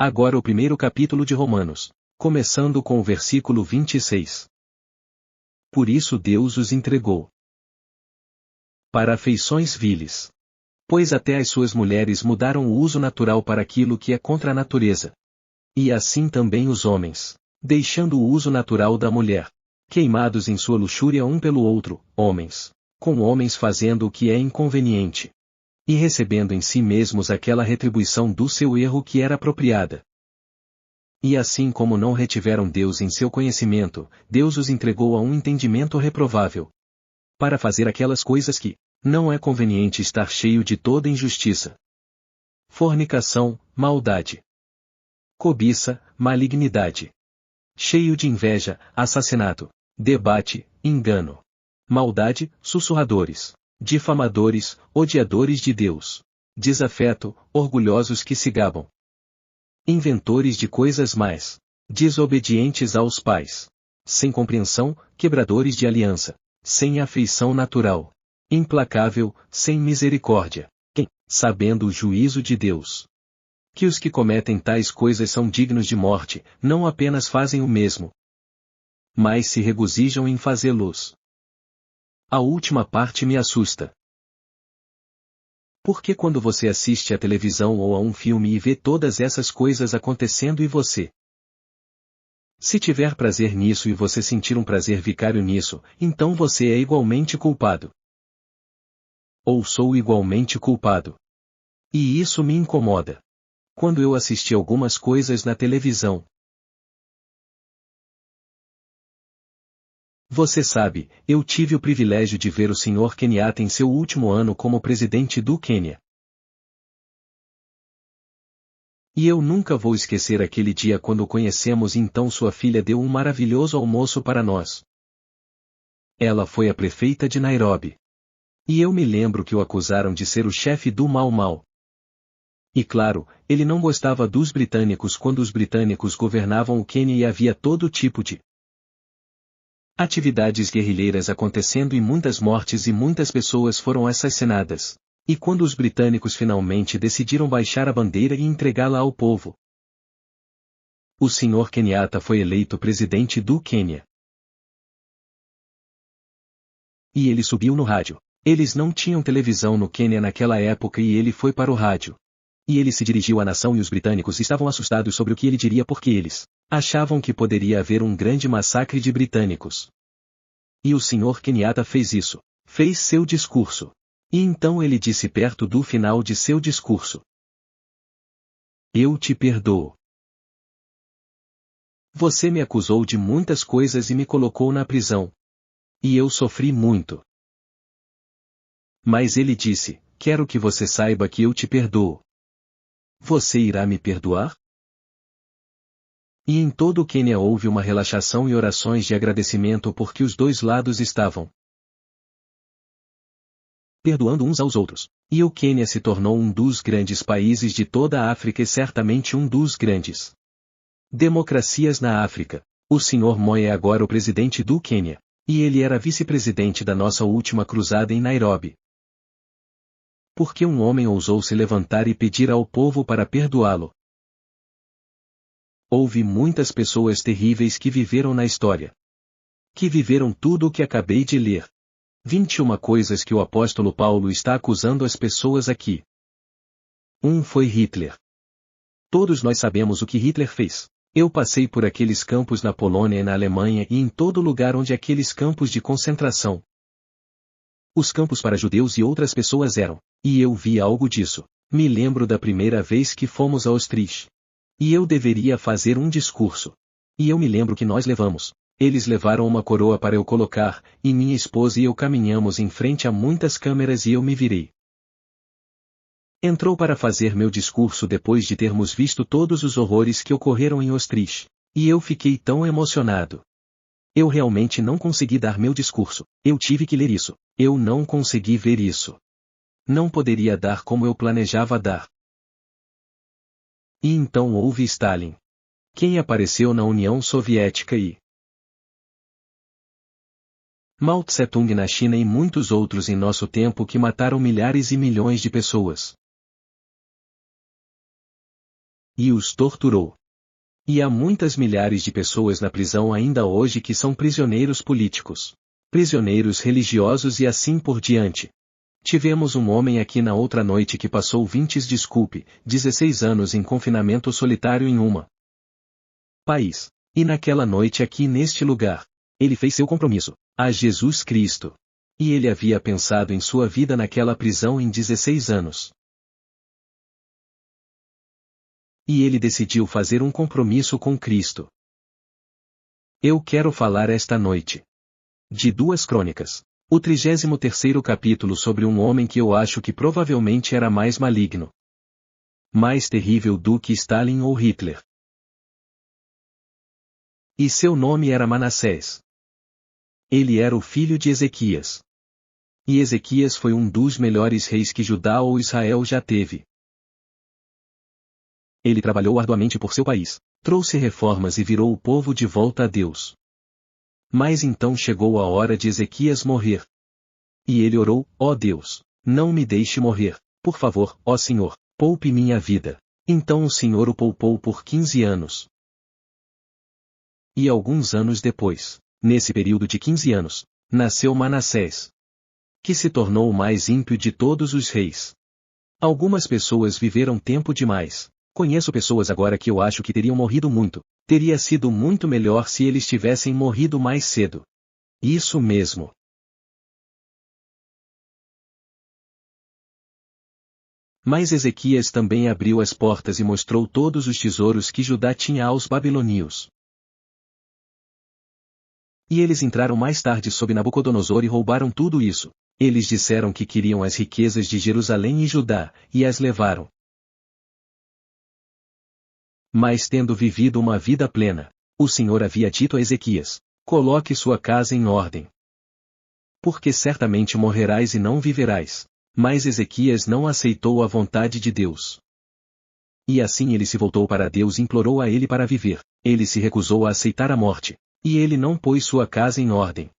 Agora o primeiro capítulo de Romanos, começando com o versículo 26. Por isso Deus os entregou para afeições viles. Pois até as suas mulheres mudaram o uso natural para aquilo que é contra a natureza. E assim também os homens, deixando o uso natural da mulher, queimados em sua luxúria um pelo outro, homens, com homens fazendo o que é inconveniente. E recebendo em si mesmos aquela retribuição do seu erro que era apropriada. E assim como não retiveram Deus em seu conhecimento, Deus os entregou a um entendimento reprovável. Para fazer aquelas coisas que não é conveniente estar cheio de toda injustiça. Fornicação, maldade. Cobiça, malignidade. Cheio de inveja, assassinato, debate, engano. Maldade, sussurradores, difamadores, odiadores de Deus. Desafeto, orgulhosos que se gabam. Inventores de coisas más. Desobedientes aos pais. Sem compreensão, quebradores de aliança. Sem afeição natural. Implacável, sem misericórdia. Quem, sabendo o juízo de Deus, que os que cometem tais coisas são dignos de morte, não apenas fazem o mesmo, mas se regozijam em fazê-los. A última parte me assusta. Porque quando você assiste à televisão ou a um filme e vê todas essas coisas acontecendo e você, se tiver prazer nisso e você sentir um prazer vicário nisso, então você é igualmente culpado. Ou sou igualmente culpado. E isso me incomoda. Quando eu assisti algumas coisas na televisão. Você sabe, eu tive o privilégio de ver o Sr. Kenyatta em seu último ano como presidente do Quênia. E eu nunca vou esquecer aquele dia quando o conhecemos e então sua filha deu um maravilhoso almoço para nós. Ela foi a prefeita de Nairobi. E eu me lembro que o acusaram de ser o chefe do Mau Mau. E claro, ele não gostava dos britânicos quando os britânicos governavam o Quênia e havia todo tipo de atividades guerrilheiras acontecendo e muitas mortes e muitas pessoas foram assassinadas. E quando os britânicos finalmente decidiram baixar a bandeira e entregá-la ao povo, o Sr. Kenyatta foi eleito presidente do Quênia. E ele subiu no rádio. Eles não tinham televisão no Quênia naquela época e ele foi para o rádio. E ele se dirigiu à nação e os britânicos estavam assustados sobre o que ele diria porque eles achavam que poderia haver um grande massacre de britânicos. E o Sr. Kenyatta fez isso. Fez seu discurso. E então ele disse perto do final de seu discurso: Eu te perdoo. Você me acusou de muitas coisas e me colocou na prisão. E eu sofri muito. Mas ele disse: Quero que você saiba que eu te perdoo. Você irá me perdoar? E em todo o Quênia houve uma relaxação e orações de agradecimento porque os dois lados estavam perdoando uns aos outros. E o Quênia se tornou um dos grandes países de toda a África e certamente um dos grandes democracias na África. O Sr. Moi é agora o presidente do Quênia. E ele era vice-presidente da nossa última cruzada em Nairobi. Porque um homem ousou se levantar e pedir ao povo para perdoá-lo. Houve muitas pessoas terríveis que viveram na história. Que viveram tudo o que acabei de ler. 21 coisas que o apóstolo Paulo está acusando as pessoas aqui. Foi Hitler. Todos nós sabemos o que Hitler fez. Eu passei por aqueles campos na Polônia e na Alemanha e em todo lugar onde aqueles campos de concentração. Os campos para judeus e outras pessoas eram. E eu vi algo disso. Me lembro da primeira vez que fomos a Auschwitz. E eu deveria fazer um discurso. E eu me lembro que nós levamos. Eles levaram uma coroa para eu colocar, e minha esposa e eu caminhamos em frente a muitas câmeras e eu me virei. Entrou para fazer meu discurso depois de termos visto todos os horrores que ocorreram em Auschwitz. E eu fiquei tão emocionado. Eu realmente não consegui dar meu discurso. Eu tive que ler isso. Eu não consegui ver isso. Não poderia dar como eu planejava dar. E então houve Stalin. Quem apareceu na União Soviética e Mao Tse-tung na China e muitos outros em nosso tempo que mataram milhares e milhões de pessoas. e os torturou. E há muitas milhares de pessoas na prisão ainda hoje que são prisioneiros políticos, prisioneiros religiosos e assim por diante. Tivemos um homem aqui na outra noite que passou 16 anos em confinamento solitário em uma país. E naquela noite aqui neste lugar, ele fez seu compromisso a Jesus Cristo. E ele havia pensado em sua vida naquela prisão em 16 anos. E ele decidiu fazer um compromisso com Cristo. Eu quero falar esta noite de 2 Crônicas, o 33º capítulo, sobre um homem que eu acho que provavelmente era mais maligno, mais terrível do que Stalin ou Hitler. E seu nome era Manassés. Ele era o filho de Ezequias. E Ezequias foi um dos melhores reis que Judá ou Israel já teve. Ele trabalhou arduamente por seu país, trouxe reformas e virou o povo de volta a Deus. Mas então chegou a hora de Ezequias morrer. E ele orou: ó Deus, não me deixe morrer, por favor, ó Senhor, poupe minha vida. Então o Senhor o poupou por 15 anos. E alguns anos depois, nesse período de 15 anos, nasceu Manassés, que se tornou o mais ímpio de todos os reis. Algumas pessoas viveram tempo demais. Conheço pessoas agora que eu acho que teriam morrido muito. Teria sido muito melhor se eles tivessem morrido mais cedo. Isso mesmo. Mas Ezequias também abriu as portas e mostrou todos os tesouros que Judá tinha aos babilônios. E eles entraram mais tarde sob Nabucodonosor e roubaram tudo isso. Eles disseram que queriam as riquezas de Jerusalém e Judá, e as levaram. Mas tendo vivido uma vida plena, o Senhor havia dito a Ezequias: coloque sua casa em ordem. Porque certamente morrerás e não viverás. Mas Ezequias não aceitou a vontade de Deus. E assim ele se voltou para Deus e implorou a ele para viver. Ele se recusou a aceitar a morte. E ele não pôs sua casa em ordem.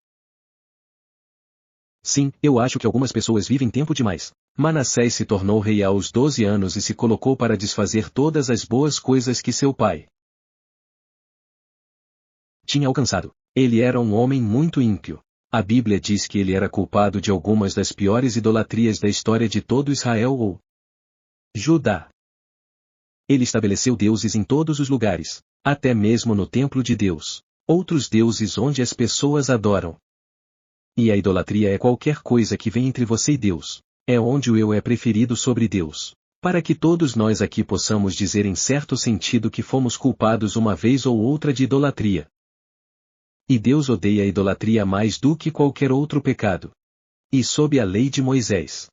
Sim, eu acho que algumas pessoas vivem tempo demais. Manassés se tornou rei aos 12 anos e se colocou para desfazer todas as boas coisas que seu pai tinha alcançado. Ele era um homem muito ímpio. A Bíblia diz que ele era culpado de algumas das piores idolatrias da história de todo Israel ou Judá. Ele estabeleceu deuses em todos os lugares, até mesmo no templo de Deus, outros deuses onde as pessoas adoram. E a idolatria é qualquer coisa que vem entre você e Deus. É onde o eu é preferido sobre Deus. Para que todos nós aqui possamos dizer em certo sentido que fomos culpados uma vez ou outra de idolatria. E Deus odeia a idolatria mais do que qualquer outro pecado. E sob a lei de Moisés,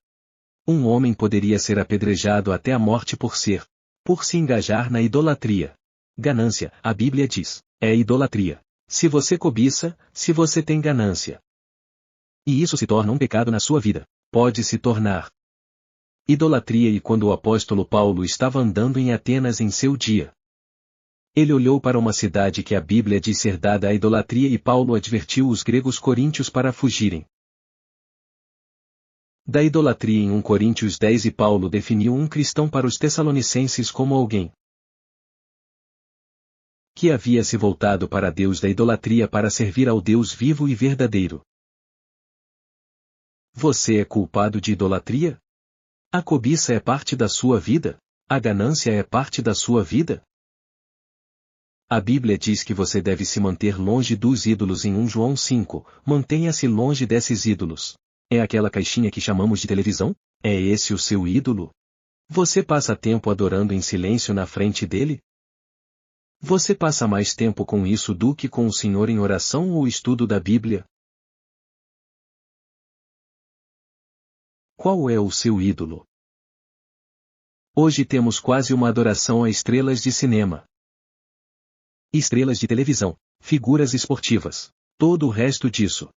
um homem poderia ser apedrejado até a morte por se engajar na idolatria. Ganância, a Bíblia diz, é idolatria. Se você cobiça, se você tem ganância. E isso se torna um pecado na sua vida. Pode se tornar idolatria. E quando o apóstolo Paulo estava andando em Atenas em seu dia, ele olhou para uma cidade que a Bíblia diz ser dada à idolatria e Paulo advertiu os gregos coríntios para fugirem da idolatria em 1 Coríntios 10 e Paulo definiu um cristão para os tessalonicenses como alguém que havia se voltado para Deus da idolatria para servir ao Deus vivo e verdadeiro. Você é culpado de idolatria? A cobiça é parte da sua vida? A ganância é parte da sua vida? A Bíblia diz que você deve se manter longe dos ídolos em 1 João 5, mantenha-se longe desses ídolos. É aquela caixinha que chamamos de televisão? É esse o seu ídolo? Você passa tempo adorando em silêncio na frente dele? Você passa mais tempo com isso do que com o Senhor em oração ou estudo da Bíblia? Qual é o seu ídolo? Hoje temos quase uma adoração a estrelas de cinema, estrelas de televisão, figuras esportivas, todo o resto disso.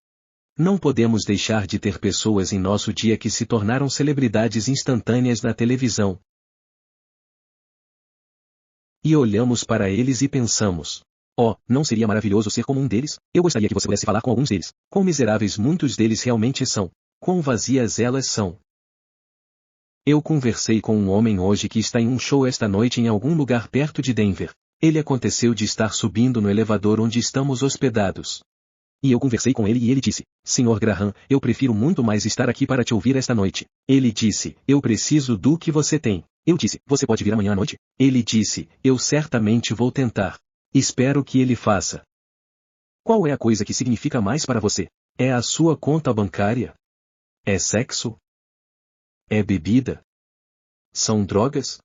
Não podemos deixar de ter pessoas em nosso dia que se tornaram celebridades instantâneas na televisão. E olhamos para eles e pensamos: oh, não seria maravilhoso ser como um deles? Eu gostaria que você pudesse falar com alguns deles. Quão miseráveis muitos deles realmente são. Quão vazias elas são. Eu conversei com um homem hoje que está em um show esta noite em algum lugar perto de Denver. Ele aconteceu de estar subindo no elevador onde estamos hospedados. E eu conversei com ele e ele disse, Sr. Graham, eu prefiro muito mais estar aqui para te ouvir esta noite. Ele disse, eu preciso do que você tem. Eu disse, você pode vir amanhã à noite? Ele disse, eu certamente vou tentar. Espero que ele faça. Qual é a coisa que significa mais para você? É a sua conta bancária? É sexo? É bebida? São drogas?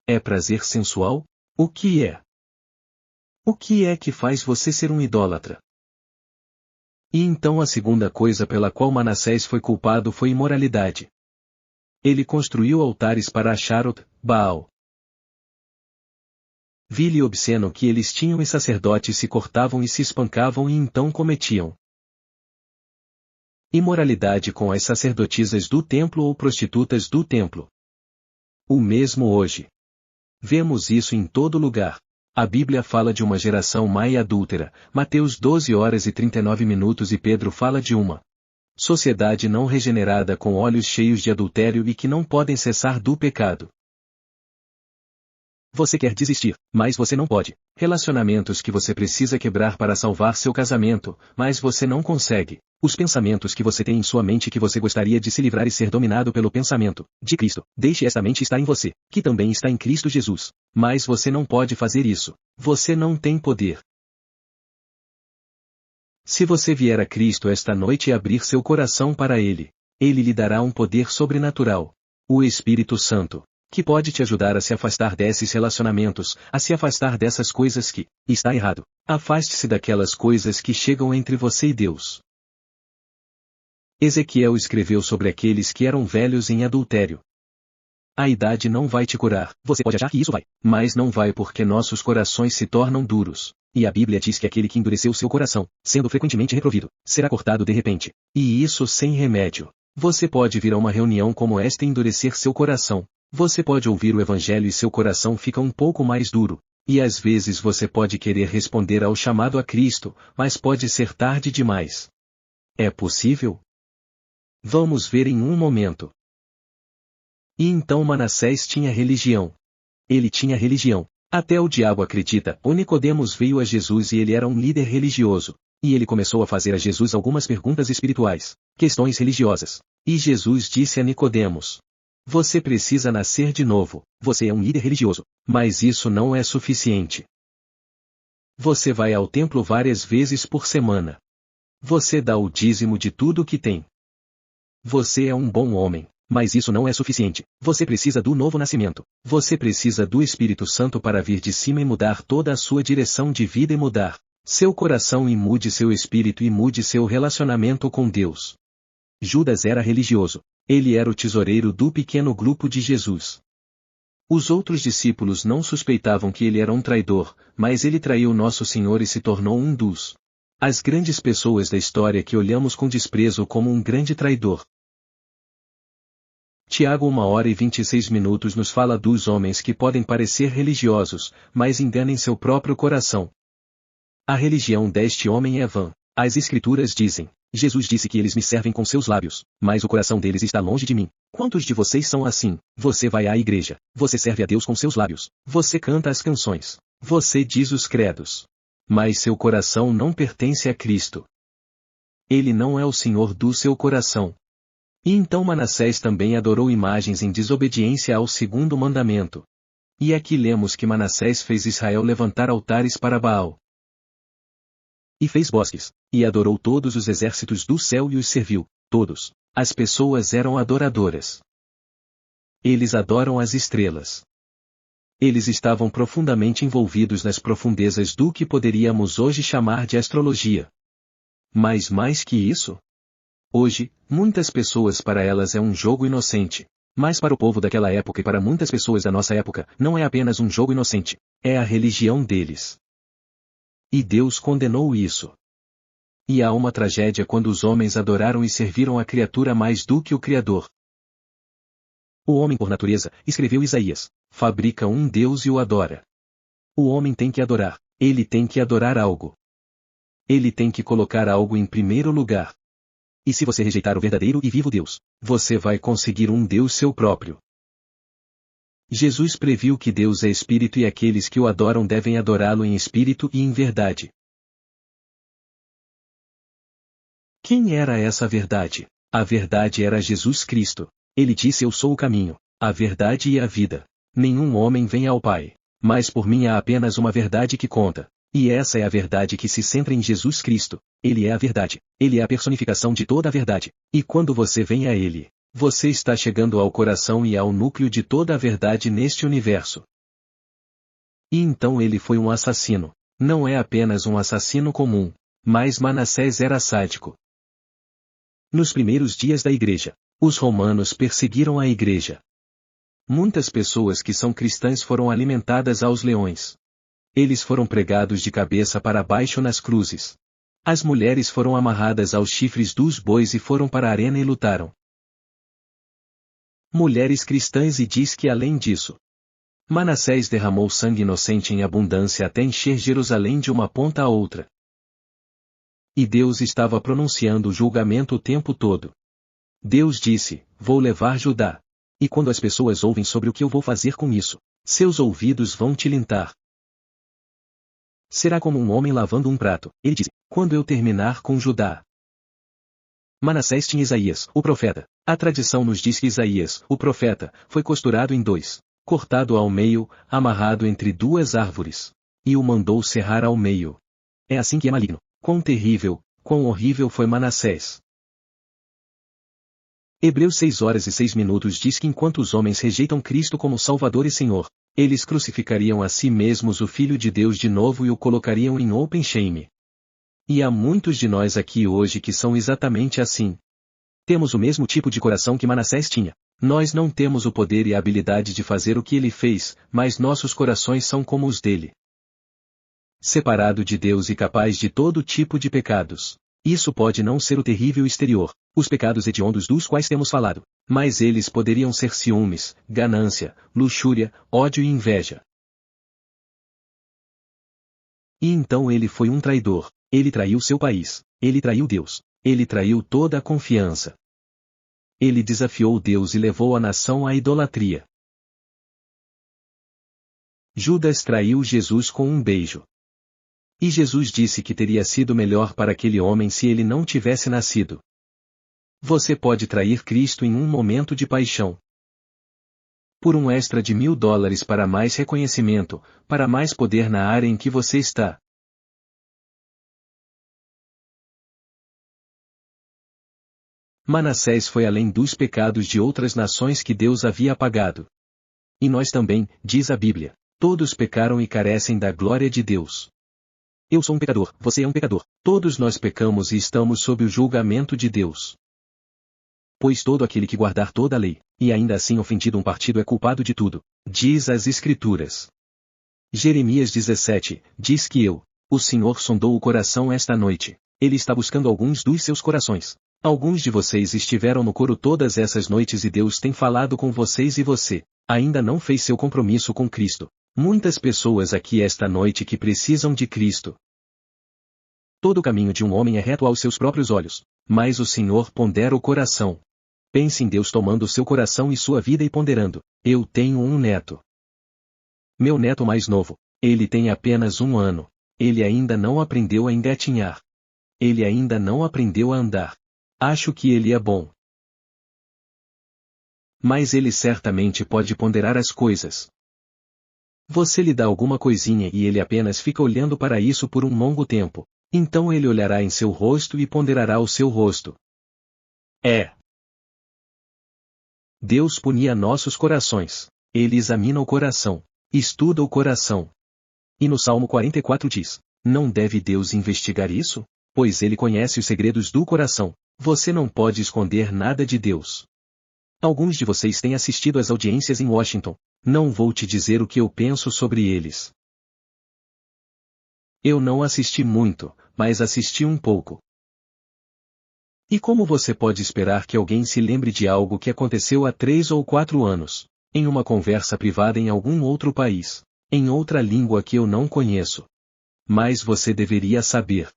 É prazer sensual? O que é? O que é que faz você ser um idólatra? E então a segunda coisa pela qual Manassés foi culpado foi imoralidade. Ele construiu altares para Astarot, Baal. Vil e obsceno que eles tinham e sacerdotes se cortavam e se espancavam e então cometiam imoralidade com as sacerdotisas do templo ou prostitutas do templo. O mesmo hoje. Vemos isso em todo lugar. A Bíblia fala de uma geração má e adúltera, Mateus 12h39 e Pedro fala de uma sociedade não regenerada com olhos cheios de adultério e que não podem cessar do pecado. Você quer desistir, mas você não pode. Relacionamentos que você precisa quebrar para salvar seu casamento, mas você não consegue. Os pensamentos que você tem em sua mente que você gostaria de se livrar e ser dominado pelo pensamento de Cristo. Deixe esta mente estar em você, que também está em Cristo Jesus. Mas você não pode fazer isso. Você não tem poder. Se você vier a Cristo esta noite e abrir seu coração para Ele, Ele lhe dará um poder sobrenatural. O Espírito Santo, que pode te ajudar a se afastar desses relacionamentos, a se afastar dessas coisas que está errado. Afaste-se daquelas coisas que chegam entre você e Deus. Ezequiel escreveu sobre aqueles que eram velhos em adultério. A idade não vai te curar, você pode achar que isso vai, mas não vai porque nossos corações se tornam duros. E a Bíblia diz que aquele que endureceu seu coração, sendo frequentemente reprovido, será cortado de repente. E isso sem remédio. Você pode vir a uma reunião como esta e endurecer seu coração. Você pode ouvir o Evangelho e seu coração fica um pouco mais duro. E às vezes você pode querer responder ao chamado a Cristo, mas pode ser tarde demais. É possível? Vamos ver em um momento. E então Manassés tinha religião. Ele tinha religião. Até o diabo acredita. O Nicodemos veio a Jesus e ele era um líder religioso. E ele começou a fazer a Jesus algumas perguntas espirituais, questões religiosas. E Jesus disse a Nicodemos: você precisa nascer de novo. Você é um líder religioso, mas isso não é suficiente. Você vai ao templo várias vezes por semana. Você dá o dízimo de tudo o que tem. Você é um bom homem, mas isso não é suficiente. Você precisa do novo nascimento. Você precisa do Espírito Santo para vir de cima e mudar toda a sua direção de vida e mudar seu coração e mude seu espírito e mude seu relacionamento com Deus. Judas era religioso. Ele era o tesoureiro do pequeno grupo de Jesus. Os outros discípulos não suspeitavam que ele era um traidor, mas ele traiu nosso Senhor e se tornou um dos as grandes pessoas da história que olhamos com desprezo como um grande traidor. Tiago 1h26 nos fala dos homens que podem parecer religiosos, mas enganem seu próprio coração. A religião deste homem é vã. As Escrituras dizem, Jesus disse que eles me servem com seus lábios, mas o coração deles está longe de mim. Quantos de vocês são assim? Você vai à igreja, você serve a Deus com seus lábios, você canta as canções, você diz os credos. Mas seu coração não pertence a Cristo. Ele não é o Senhor do seu coração. E então Manassés também adorou imagens em desobediência ao segundo mandamento. E aqui lemos que Manassés fez Israel levantar altares para Baal. E fez bosques, e adorou todos os exércitos do céu e os serviu, todos. As pessoas eram adoradoras. Eles adoram as estrelas. Eles estavam profundamente envolvidos nas profundezas do que poderíamos hoje chamar de astrologia. Mas mais que isso? Hoje, muitas pessoas para elas é um jogo inocente. Mas para o povo daquela época e para muitas pessoas da nossa época, não é apenas um jogo inocente. É a religião deles. E Deus condenou isso. E há uma tragédia quando os homens adoraram e serviram a criatura mais do que o Criador. O homem por natureza, escreveu Isaías, fabrica um Deus e o adora. O homem tem que adorar, ele tem que adorar algo. Ele tem que colocar algo em primeiro lugar. E se você rejeitar o verdadeiro e vivo Deus, você vai conseguir um Deus seu próprio. Jesus previu que Deus é espírito e aqueles que o adoram devem adorá-lo em espírito e em verdade. Quem era essa verdade? A verdade era Jesus Cristo. Ele disse: Eu sou o caminho, a verdade e a vida. Nenhum homem vem ao Pai, mas por mim há apenas uma verdade que conta. E essa é a verdade que se centra em Jesus Cristo. Ele é a verdade. Ele é a personificação de toda a verdade. E quando você vem a Ele, você está chegando ao coração e ao núcleo de toda a verdade neste universo. E então ele foi um assassino. Não é apenas um assassino comum, mas Manassés era sádico. Nos primeiros dias da igreja, os romanos perseguiram a igreja. Muitas pessoas que são cristãs foram alimentadas aos leões. Eles foram pregados de cabeça para baixo nas cruzes. As mulheres foram amarradas aos chifres dos bois e foram para a arena e lutaram. Mulheres cristãs, e diz que além disso, Manassés derramou sangue inocente em abundância até encher Jerusalém de uma ponta a outra. E Deus estava pronunciando o julgamento o tempo todo. Deus disse: Vou levar Judá. E quando as pessoas ouvem sobre o que eu vou fazer com isso, seus ouvidos vão tilintar. Será como um homem lavando um prato, ele disse, quando eu terminar com Judá. Manassés tinha Isaías, o profeta. A tradição nos diz que Isaías, o profeta, foi costurado em dois, cortado ao meio, amarrado entre duas árvores, e o mandou serrar ao meio. É assim que é maligno. Quão terrível, quão horrível foi Manassés. Hebreus 6:06 diz que enquanto os homens rejeitam Cristo como Salvador e Senhor, eles crucificariam a si mesmos o Filho de Deus de novo e o colocariam em open shame. E há muitos de nós aqui hoje que são exatamente assim. Temos o mesmo tipo de coração que Manassés tinha. Nós não temos o poder e a habilidade de fazer o que ele fez, mas nossos corações são como os dele. Separado de Deus e capaz de todo tipo de pecados. Isso pode não ser o terrível exterior, os pecados hediondos dos quais temos falado, mas eles poderiam ser ciúmes, ganância, luxúria, ódio e inveja. E então ele foi um traidor, ele traiu seu país, ele traiu Deus, ele traiu toda a confiança. Ele desafiou Deus e levou a nação à idolatria. Judas traiu Jesus com um beijo. E Jesus disse que teria sido melhor para aquele homem se ele não tivesse nascido. Você pode trair Cristo em um momento de paixão. Por um extra de $1000 para mais reconhecimento, para mais poder na área em que você está. Manassés foi além dos pecados de outras nações que Deus havia apagado. E nós também, diz a Bíblia, todos pecaram e carecem da glória de Deus. Eu sou um pecador, você é um pecador, todos nós pecamos e estamos sob o julgamento de Deus. Pois todo aquele que guardar toda a lei, e ainda assim ofendido um partido é culpado de tudo, diz as Escrituras. Jeremias 17, diz que o Senhor sondou o coração esta noite, Ele está buscando alguns dos seus corações. Alguns de vocês estiveram no coro todas essas noites e Deus tem falado com vocês e você ainda não fez seu compromisso com Cristo. Muitas pessoas aqui esta noite que precisam de Cristo. Todo o caminho de um homem é reto aos seus próprios olhos, mas o Senhor pondera o coração. Pense em Deus tomando seu coração e sua vida e ponderando: eu tenho um neto. Meu neto mais novo, ele tem apenas 1 ano. Ele ainda não aprendeu a engatinhar. Ele ainda não aprendeu a andar. Acho que ele é bom. Mas ele certamente pode ponderar as coisas. Você lhe dá alguma coisinha e ele apenas fica olhando para isso por um longo tempo. Então ele olhará em seu rosto e ponderará o seu rosto. Deus punia nossos corações. Ele examina o coração. Estuda o coração. E no Salmo 44 diz: não deve Deus investigar isso? Pois ele conhece os segredos do coração. Você não pode esconder nada de Deus. Alguns de vocês têm assistido às audiências em Washington. Não vou te dizer o que eu penso sobre eles. Eu não assisti muito, mas assisti um pouco. E como você pode esperar que alguém se lembre de algo que aconteceu há 3 ou 4 anos, em uma conversa privada em algum outro país, em outra língua que eu não conheço? Mas você deveria saber.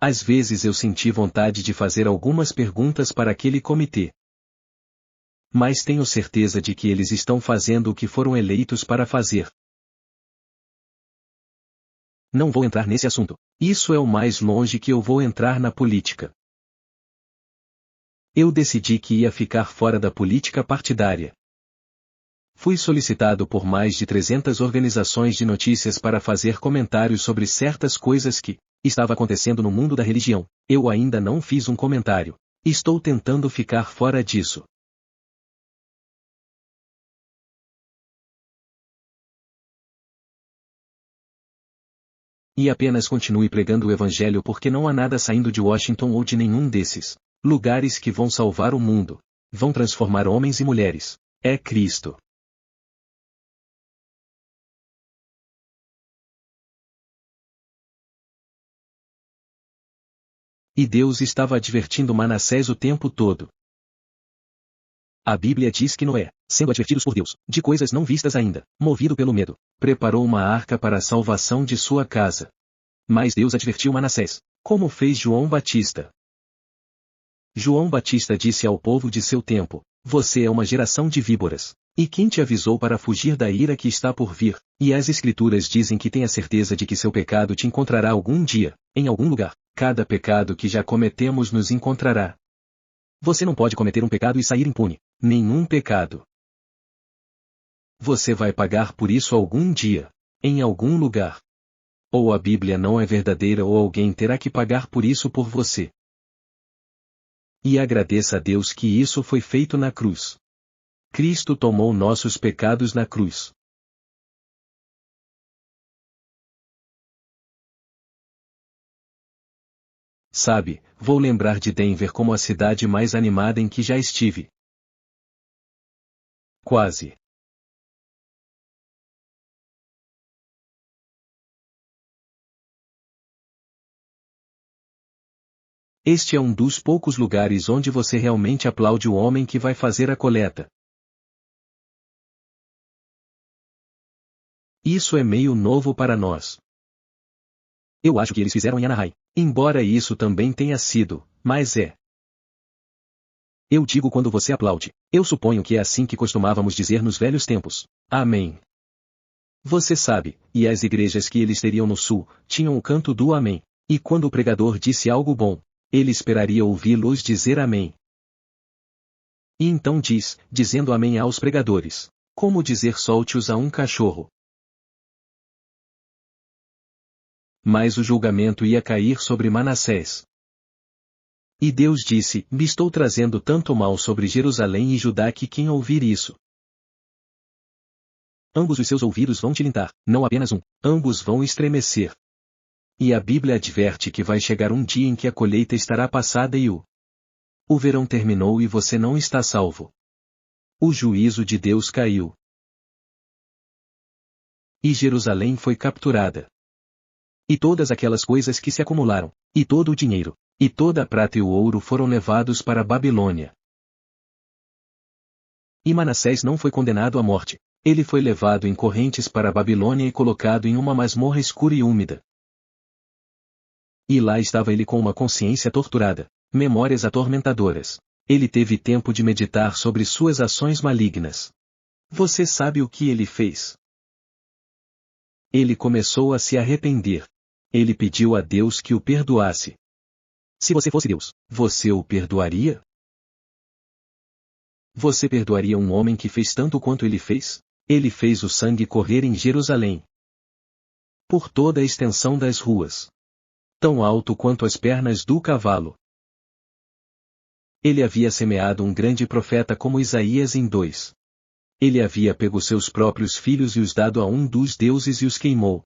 Às vezes eu senti vontade de fazer algumas perguntas para aquele comitê. Mas tenho certeza de que eles estão fazendo o que foram eleitos para fazer. Não vou entrar nesse assunto. Isso é o mais longe que eu vou entrar na política. Eu decidi que ia ficar fora da política partidária. Fui solicitado por mais de 300 organizações de notícias para fazer comentários sobre certas coisas que estavam acontecendo no mundo da religião. Eu ainda não fiz um comentário. Estou tentando ficar fora disso. E apenas continue pregando o evangelho porque não há nada saindo de Washington ou de nenhum desses lugares que vão salvar o mundo. Vão transformar homens e mulheres. É Cristo. E Deus estava advertindo Manassés o tempo todo. A Bíblia diz que Noé, sendo advertidos por Deus, de coisas não vistas ainda, movido pelo medo, preparou uma arca para a salvação de sua casa. Mas Deus advertiu Manassés, como fez João Batista. João Batista disse ao povo de seu tempo: você é uma geração de víboras. E quem te avisou para fugir da ira que está por vir? E as Escrituras dizem que tenha certeza de que seu pecado te encontrará algum dia, em algum lugar. Cada pecado que já cometemos nos encontrará. Você não pode cometer um pecado e sair impune. Nenhum pecado. Você vai pagar por isso algum dia, em algum lugar. Ou a Bíblia não é verdadeira ou alguém terá que pagar por isso por você. E agradeça a Deus que isso foi feito na cruz. Cristo tomou nossos pecados na cruz. Sabe, vou lembrar de Denver como a cidade mais animada em que já estive. Quase. Este é um dos poucos lugares onde você realmente aplaude o homem que vai fazer a coleta. Isso é meio novo para nós. Eu acho que eles fizeram em Anaheim, embora isso também tenha sido, mas é. Eu digo quando você aplaude. Eu suponho que é assim que costumávamos dizer nos velhos tempos. Amém. Você sabe, e as igrejas que eles teriam no sul, tinham o canto do Amém. E quando o pregador disse algo bom, ele esperaria ouvi-los dizer Amém. E então diz, dizendo Amém aos pregadores. Como dizer solte-os a um cachorro. Mas o julgamento ia cair sobre Manassés. E Deus disse, me estou trazendo tanto mal sobre Jerusalém e Judá que quem ouvir isso. Ambos os seus ouvidos vão tilintar, não apenas um, ambos vão estremecer. E a Bíblia adverte que vai chegar um dia em que a colheita estará passada e o verão terminou e você não está salvo. O juízo de Deus caiu. E Jerusalém foi capturada. E todas aquelas coisas que se acumularam, e todo o dinheiro, e toda a prata e o ouro foram levados para a Babilônia. E Manassés não foi condenado à morte. Ele foi levado em correntes para a Babilônia e colocado em uma masmorra escura e úmida. E lá estava ele com uma consciência torturada, memórias atormentadoras. Ele teve tempo de meditar sobre suas ações malignas. Você sabe o que ele fez? Ele começou a se arrepender. Ele pediu a Deus que o perdoasse. Se você fosse Deus, você o perdoaria? Você perdoaria um homem que fez tanto quanto ele fez? Ele fez o sangue correr em Jerusalém. Por toda a extensão das ruas. Tão alto quanto as pernas do cavalo. Ele havia semeado um grande profeta como Isaías em 2. Ele havia pego seus próprios filhos e os dado a um dos deuses e os queimou.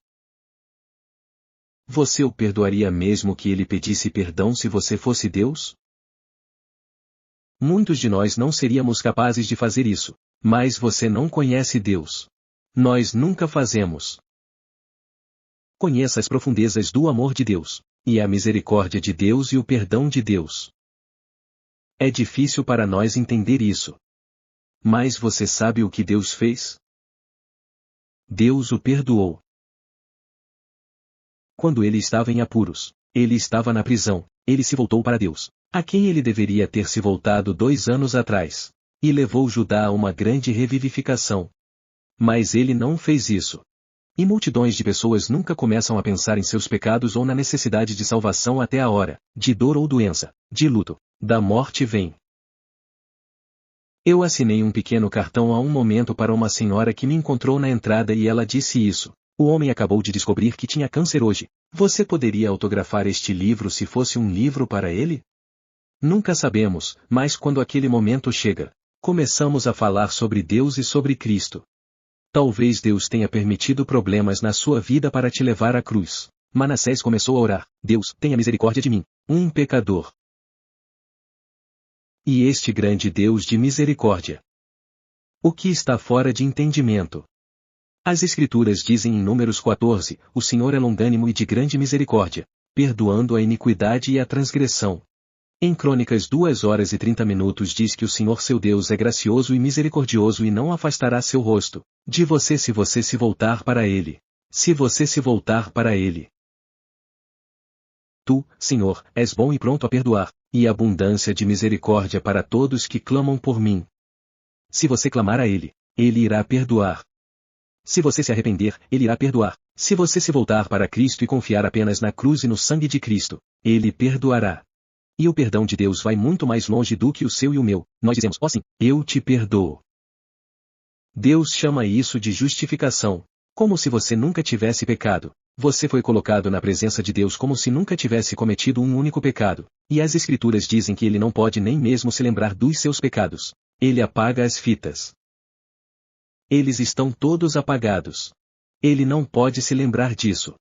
Você o perdoaria mesmo que ele pedisse perdão se você fosse Deus? Muitos de nós não seríamos capazes de fazer isso, mas você não conhece Deus. Nós nunca fazemos. Conheça as profundezas do amor de Deus, e a misericórdia de Deus e o perdão de Deus. É difícil para nós entender isso. Mas você sabe o que Deus fez? Deus o perdoou. Quando ele estava em apuros, Ele estava na prisão, ele se voltou para Deus, a quem ele deveria ter se voltado 2 anos atrás, e levou Judá a uma grande revivificação. Mas ele não fez isso. E multidões de pessoas nunca começam a pensar em seus pecados ou na necessidade de salvação até a hora, de dor ou doença, de luto, da morte vem. Eu assinei um pequeno cartão há um momento para uma senhora que me encontrou na entrada e ela disse isso. O homem acabou de descobrir que tinha câncer hoje. Você poderia autografar este livro se fosse um livro para ele? Nunca sabemos, mas quando aquele momento chega, começamos a falar sobre Deus e sobre Cristo. Talvez Deus tenha permitido problemas na sua vida para te levar à cruz. Manassés começou a orar: Deus, tenha misericórdia de mim, um pecador. E este grande Deus de misericórdia, o que está fora de entendimento? As Escrituras dizem em Números 14, o Senhor é longânimo e de grande misericórdia, perdoando a iniquidade e a transgressão. Em Crônicas 2h30 diz que o Senhor seu Deus é gracioso e misericordioso e não afastará seu rosto de você se você se voltar para ele. Se você se voltar para ele. Tu, Senhor, és bom e pronto a perdoar, e abundância de misericórdia para todos que clamam por mim. Se você clamar a ele, ele irá perdoar. Se você se arrepender, ele irá perdoar. Se você se voltar para Cristo e confiar apenas na cruz e no sangue de Cristo, ele perdoará. E o perdão de Deus vai muito mais longe do que o seu e o meu. Nós dizemos: ó sim, eu te perdoo. Deus chama isso de justificação. Como se você nunca tivesse pecado. Você foi colocado na presença de Deus como se nunca tivesse cometido um único pecado. E as Escrituras dizem que ele não pode nem mesmo se lembrar dos seus pecados. Ele apaga as fitas. Eles estão todos apagados. Ele não pode se lembrar disso.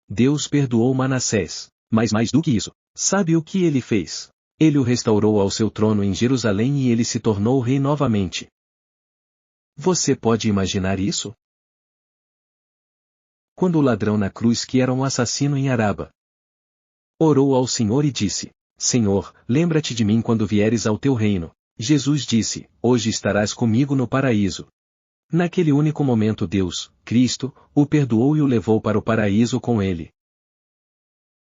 Deus perdoou Manassés. Mas mais do que isso, sabe o que ele fez? Ele o restaurou ao seu trono em Jerusalém e ele se tornou rei novamente. Você pode imaginar isso? Quando o ladrão na cruz que era um assassino em Araba orou ao Senhor e disse: Senhor, lembra-te de mim quando vieres ao teu reino. Jesus disse: hoje estarás comigo no paraíso. Naquele único momento Deus, Cristo, o perdoou e o levou para o paraíso com ele.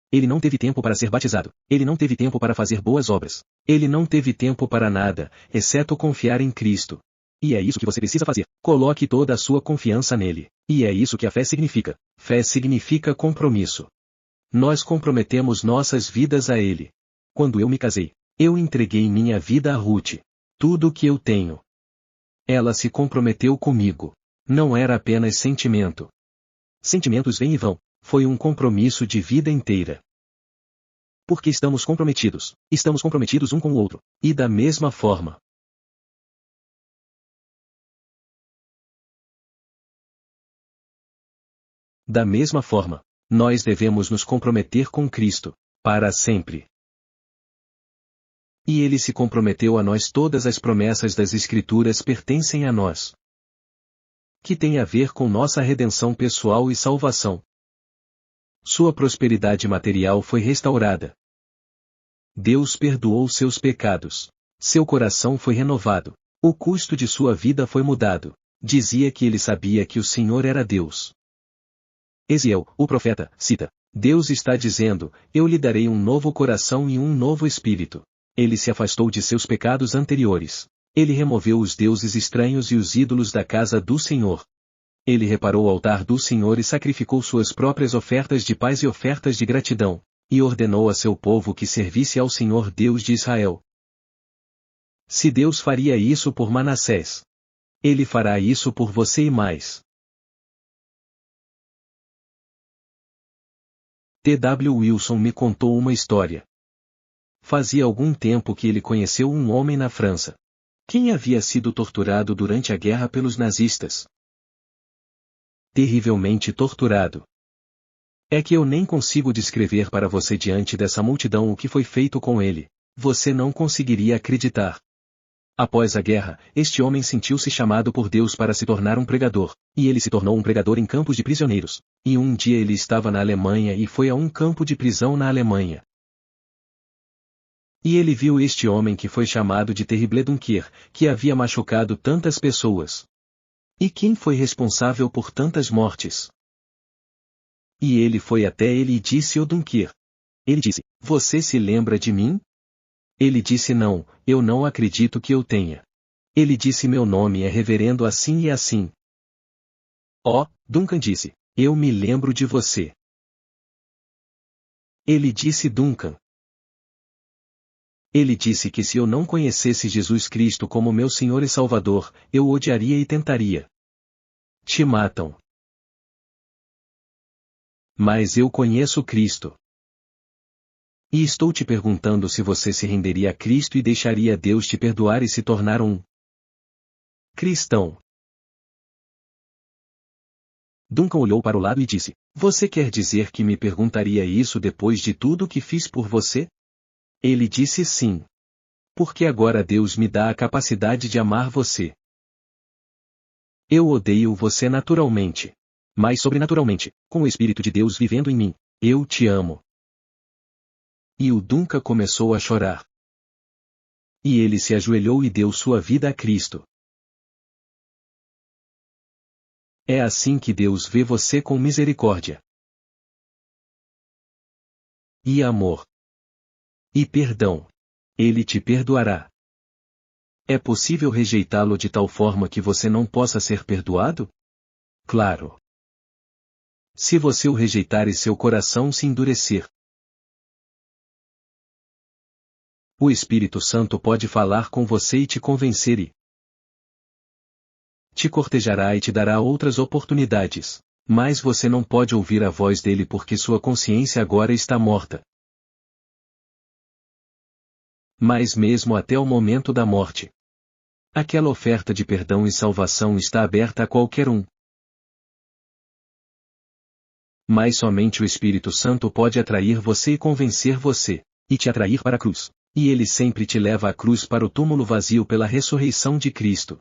Ele não teve tempo para ser batizado. Ele não teve tempo para fazer boas obras. Ele não teve tempo para nada, exceto confiar em Cristo. E é isso que você precisa fazer. Coloque toda a sua confiança nele. E é isso que a fé significa. Fé significa compromisso. Nós comprometemos nossas vidas a ele. Quando eu me casei, eu entreguei minha vida a Ruth. Tudo o que eu tenho. Ela se comprometeu comigo. Não era apenas sentimento. Sentimentos vêm e vão. Foi um compromisso de vida inteira. Porque estamos comprometidos. Estamos comprometidos um com o outro. E da mesma forma. Da mesma forma, nós devemos nos comprometer com Cristo, para sempre. E ele se comprometeu a nós. Todas as promessas das Escrituras pertencem a nós. Que tem a ver com nossa redenção pessoal e salvação. Sua prosperidade material foi restaurada. Deus perdoou seus pecados. Seu coração foi renovado. O custo de sua vida foi mudado. Dizia que ele sabia que o Senhor era Deus. Eziel, o profeta, cita: Deus está dizendo: eu lhe darei um novo coração e um novo espírito. Ele se afastou de seus pecados anteriores. Ele removeu os deuses estranhos e os ídolos da casa do Senhor. Ele reparou o altar do Senhor e sacrificou suas próprias ofertas de paz e ofertas de gratidão, e ordenou a seu povo que servisse ao Senhor Deus de Israel. Se Deus faria isso por Manassés, ele fará isso por você e mais. T.W. Wilson me contou uma história. Fazia algum tempo que ele conheceu um homem na França. Quem havia sido torturado durante a guerra pelos nazistas. Terrivelmente torturado. É que eu nem consigo descrever para você diante dessa multidão o que foi feito com ele. Você não conseguiria acreditar. Após a guerra, este homem sentiu-se chamado por Deus para se tornar um pregador, e ele se tornou um pregador em campos de prisioneiros. E um dia ele estava na Alemanha e foi a um campo de prisão na Alemanha. E ele viu este homem que foi chamado de Terrible Dunker, que havia machucado tantas pessoas. E quem foi responsável por tantas mortes? E ele foi até ele e disse ao Dunker: Ele disse: Você se lembra de mim? Ele disse: Não, eu não acredito que eu tenha. Ele disse: Meu nome é reverendo assim e assim. Oh, Duncan disse: Eu me lembro de você. Ele disse: Duncan. Ele disse que se eu não conhecesse Jesus Cristo como meu Senhor e Salvador, eu o odiaria e tentaria. Te matam. Mas eu conheço Cristo. E estou te perguntando se você se renderia a Cristo e deixaria Deus te perdoar e se tornar um cristão. Duncan olhou para o lado e disse: Você quer dizer que me perguntaria isso depois de tudo que fiz por você? Ele disse sim. Porque agora Deus me dá a capacidade de amar você. Eu odeio você naturalmente. Mas sobrenaturalmente, com o Espírito de Deus vivendo em mim, eu te amo. E o Duncan começou a chorar. E ele se ajoelhou e deu sua vida a Cristo. É assim que Deus vê você, com misericórdia e amor e perdão. Ele te perdoará. É possível rejeitá-lo de tal forma que você não possa ser perdoado? Claro. Se você o rejeitar e seu coração se endurecer, o Espírito Santo pode falar com você e te convencer e te cortejará e te dará outras oportunidades. Mas você não pode ouvir a voz dele porque sua consciência agora está morta. Mas mesmo até o momento da morte, aquela oferta de perdão e salvação está aberta a qualquer um. Mas somente o Espírito Santo pode atrair você e convencer você, e te atrair para a cruz. E ele sempre te leva à cruz, para o túmulo vazio pela ressurreição de Cristo.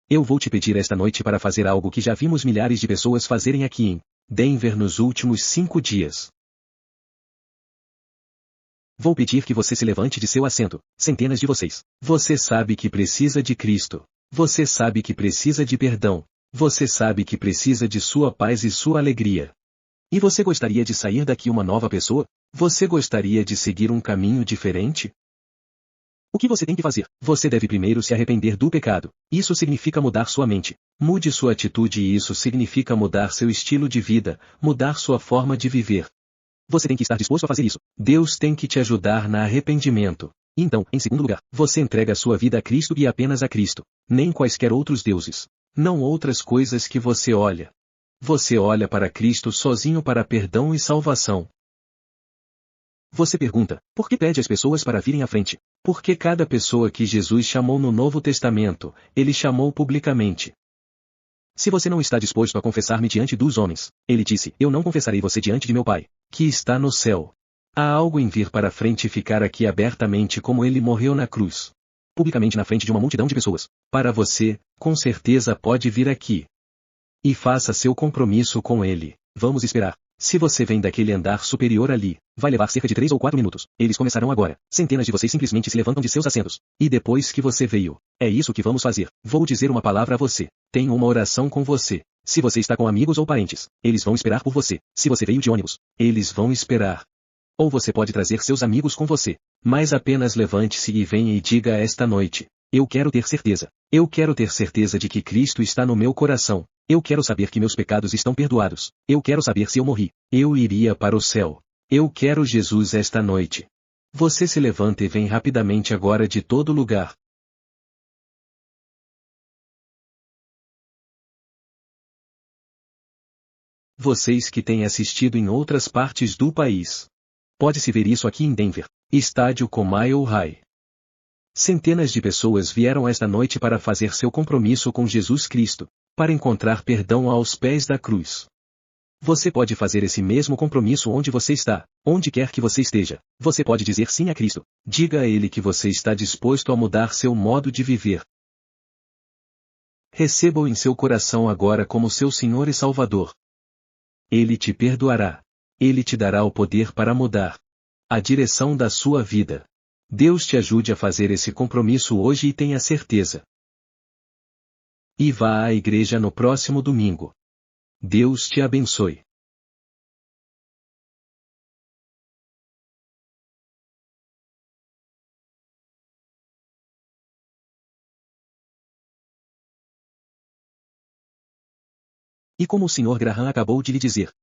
Eu vou te pedir esta noite para fazer algo que já vimos milhares de pessoas fazerem aqui em Denver nos últimos 5 dias. Vou pedir que você se levante de seu assento, centenas de vocês. Você sabe que precisa de Cristo. Você sabe que precisa de perdão. Você sabe que precisa de sua paz e sua alegria. E você gostaria de sair daqui uma nova pessoa? Você gostaria de seguir um caminho diferente? O que você tem que fazer? Você deve primeiro se arrepender do pecado. Isso significa mudar sua mente. Mude sua atitude, e isso significa mudar seu estilo de vida, mudar sua forma de viver. Você tem que estar disposto a fazer isso. Deus tem que te ajudar no arrependimento. Então, em segundo lugar, você entrega a sua vida a Cristo e apenas a Cristo. Nem quaisquer outros deuses. Não outras coisas que você olha. Você olha para Cristo sozinho para perdão e salvação. Você pergunta: por que pede às pessoas para virem à frente? Porque cada pessoa que Jesus chamou no Novo Testamento, ele chamou publicamente. Se você não está disposto a confessar-me diante dos homens, ele disse: eu não confessarei você diante de meu Pai, que está no céu. Há algo em vir para a frente e ficar aqui abertamente como ele morreu na cruz. Publicamente na frente de uma multidão de pessoas. Para você, com certeza pode vir aqui. E faça seu compromisso com ele. Vamos esperar. Se você vem daquele andar superior ali, vai levar cerca de 3 ou 4 minutos. Eles começarão agora. Centenas de vocês simplesmente se levantam de seus assentos. E depois que você veio, é isso que vamos fazer. Vou dizer uma palavra a você. Tenho uma oração com você. Se você está com amigos ou parentes, eles vão esperar por você. Se você veio de ônibus, eles vão esperar. Ou você pode trazer seus amigos com você. Mas apenas levante-se e venha e diga esta noite: eu quero ter certeza. Eu quero ter certeza de que Cristo está no meu coração. Eu quero saber que meus pecados estão perdoados. Eu quero saber se eu morri, eu iria para o céu. Eu quero Jesus esta noite. Você se levanta e vem rapidamente agora de todo lugar. Vocês que têm assistido em outras partes do país. Pode-se ver isso aqui em Denver, estádio com Mile High. Centenas de pessoas vieram esta noite para fazer seu compromisso com Jesus Cristo, para encontrar perdão aos pés da cruz. Você pode fazer esse mesmo compromisso onde você está, onde quer que você esteja. Você pode dizer sim a Cristo. Diga a Ele que você está disposto a mudar seu modo de viver. Receba-o em seu coração agora como seu Senhor e Salvador. Ele te perdoará. Ele te dará o poder para mudar a direção da sua vida. Deus te ajude a fazer esse compromisso hoje e tenha certeza. E vá à igreja no próximo domingo. Deus te abençoe. E como o Sr. Graham acabou de lhe dizer,